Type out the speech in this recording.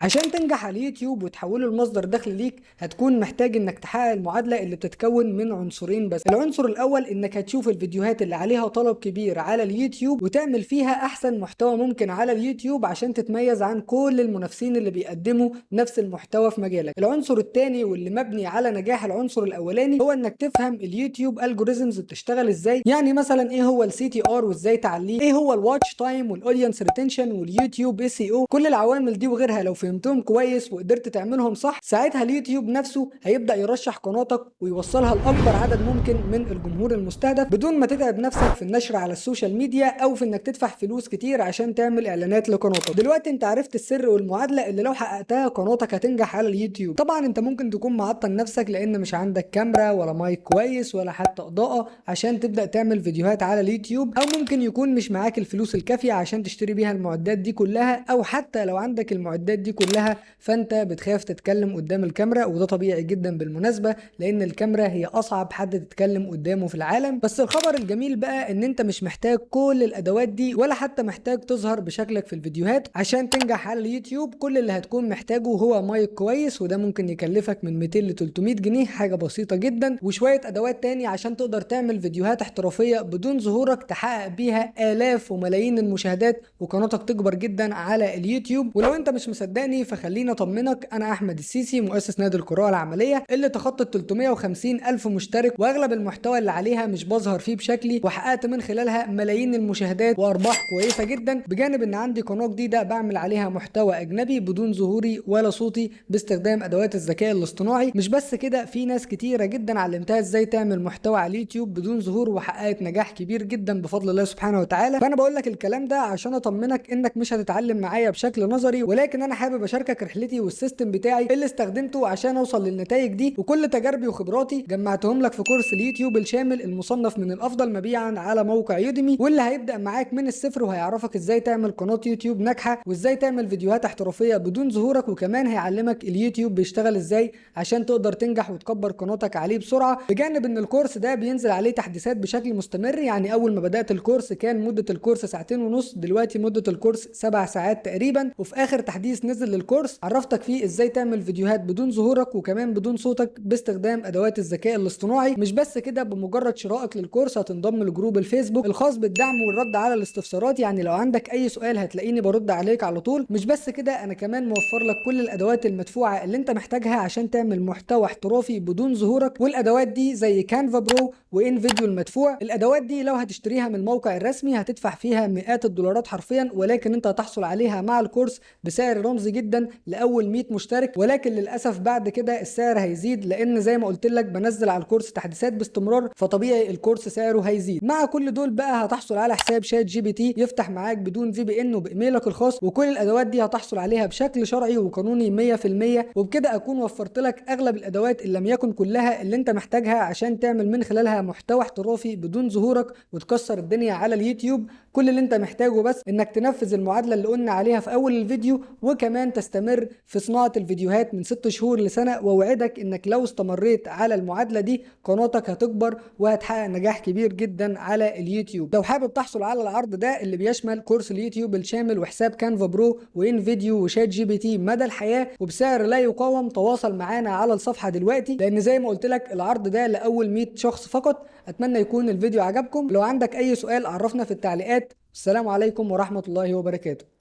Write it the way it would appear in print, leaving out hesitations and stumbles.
عشان تنجح على اليوتيوب وتحوله لمصدر دخل ليك هتكون محتاج انك تحقق المعادلة اللي بتتكون من عنصرين بس. العنصر الاول انك هتشوف الفيديوهات اللي عليها طلب كبير على اليوتيوب وتعمل فيها احسن محتوى ممكن على اليوتيوب عشان تتميز عن كل المنافسين اللي بيقدموا نفس المحتوى في مجالك. العنصر الثاني واللي مبني على نجاح العنصر الاولاني هو انك تفهم اليوتيوب الجوريزمز بتشتغل ازاي. يعني مثلا ايه هو السي تي ار وازاي تعليه، ايه هو الواتش تايم والاودينس ريتنشن واليوتيوب اس اي او. كل العوامل دي وغيرها لو فهمتهم كويس وقدرت تعملهم صح ساعتها اليوتيوب نفسه هيبدأ يرشح قناتك ويوصلها لأكبر عدد ممكن من الجمهور المستهدف بدون ما تتعب نفسك في النشر على السوشيال ميديا او في انك تدفع فلوس كتير عشان تعمل اعلانات لقناتك. دلوقتي انت عرفت السر والمعادلة اللي لو حققتها قناتك هتنجح على اليوتيوب. طبعا انت ممكن تكون معطل نفسك لان مش عندك كاميرا ولا مايك كويس ولا حتى اضاءة عشان تبدأ تعمل فيديوهات على اليوتيوب، او ممكن يكون مش معاك الفلوس الكافية عشان تشتري بيها المعدات دي كلها، او حتى لو عندك المعدات دي كلها فانت بتخاف تتكلم قدام الكاميرا، وده طبيعي جدا بالمناسبة لان الكاميرا هي اصعب حد تتكلم قدامه في العالم. بس الخبر الجميل بقى ان انت مش محتاج كل الادوات دي ولا حتى محتاج تظهر بشكلك في الفيديوهات عشان تنجح على اليوتيوب. كل اللي هتكون محتاجه هو مايك كويس، وده ممكن يكلفك من 200 ل 300 جنيه، حاجة بسيطة جدا، وشوية ادوات تاني عشان تقدر تعمل فيديوهات احترافية بدون ظهورك تحقق بيها آلاف وملايين المشاهدات وقناتك تكبر جدا على اليوتيوب. ولو انت مش مصدقني فخليني اطمنك، انا احمد السيسي مؤسس نادي القراءة العملية اللي تخطت 350 الف مشترك، واغلب المحتوى اللي عليها مش بظهر فيه بشكلي، وحققت من خلالها ملايين المشاهدات وارباح كويسة جدا، بجانب ان عندي قناة جديدة بعمل عليها محتوى اجنبي بدون ظهوري ولا صوتي باستخدام ادوات الذكاء الاصطناعي. مش بس كده، في ناس كتيرة جدا علمتها ازاي تعمل محتوى على اليوتيوب بدون ظهور وحققت نجاح كبير جدا بفضل الله سبحانه وتعالى. فانا بقول لك الكلام ده عشان اطمنك انك مش هتتعلم معايا بشكل نظري، ولكن انا حابب اشاركك رحلتي والسيستم بتاعي اللي استخدمته عشان اوصل للنتائج دي، وكل تجاربي وخبراتي جمعتهم لك في كورس اليوتيوب الشامل المصنف من الافضل مبيعا على موقع يوديمي، واللي هيبدا معاك من الصفر وهيعرفك ازاي تعمل قناه يوتيوب ناجحه وازاي تعمل فيديوهات احترافيه بدون ظهورك، وكمان هيعلمك اليوتيوب بيشتغل ازاي عشان تقدر تنجح وتكبر قناتك عليه بسرعه. بجانب ان الكورس ده بينزل عليه تحديثات بشكل مستمر، يعني اول ما بدات الكورس كان مده الكورس ساعتين ونص، دلوقتي مده الكورس 7 ساعات تقريبا، وفي اخر تحديث نزل للكورس عرفتك فيه ازاي تعمل فيديوهات بدون ظهورك وكمان بدون صوتك باستخدام ادوات الذكاء الاصطناعي. مش بس كده، بمجرد شرائك للكورس هتنضم لجروب الفيسبوك الخاص بالدعم والرد على الاستفسارات، يعني لو عندك اي سؤال هتلاقيني برد عليك على طول. مش بس كده، انا كمان موفر لك كل الادوات المدفوعه اللي انت محتاجها عشان تعمل محتوى احترافي بدون ظهورك، والادوات دي زي كانفا برو وان فيديو المدفوع. الادوات دي لو هتشتريها من الموقع الرسمي هتدفع فيها مئات الدولارات حرفيا، ولكن انت هتحصل عليها مع الكورس بسعر رمزي جدا لاول 100 مشترك، ولكن للاسف بعد كده السعر هيزيد لان زي ما قلت لك بنزل على الكورس تحديثات باستمرار، فطبيعي الكورس سعره هيزيد. مع كل دول بقى هتحصل على حساب شات جي بي تي يفتح معاك بدون في بي ان وبايميلك الخاص، وكل الادوات دي هتحصل عليها بشكل شرعي وقانوني 100%، وبكده اكون وفرت لك اغلب الادوات اللي لم يكن كلها اللي انت محتاجها عشان تعمل من خلالها محتوى احترافي بدون ظهورك وتكسر الدنيا على اليوتيوب. كل اللي انت محتاجه بس انك تنفذ المعادله اللي قلنا عليها في اول الفيديو، وكمان تستمر في صناعه الفيديوهات من 6 شهور لسنه، واوعدك انك لو استمريت على المعادله دي قناتك هتكبر وهتحقق نجاح كبير جدا على اليوتيوب. لو حابب تحصل على العرض ده اللي بيشمل كورس اليوتيوب الشامل وحساب كانفا برو وان فيديو وشات جي بي تي مدى الحياه وبسعر لا يقاوم، تواصل معانا على الصفحه دلوقتي، لان زي ما قلت لك العرض ده لاول 100 شخص فقط. اتمنى يكون الفيديو عجبكم، لو عندك اي سؤال عرفنا في التعليقات. السلام عليكم ورحمه الله وبركاته.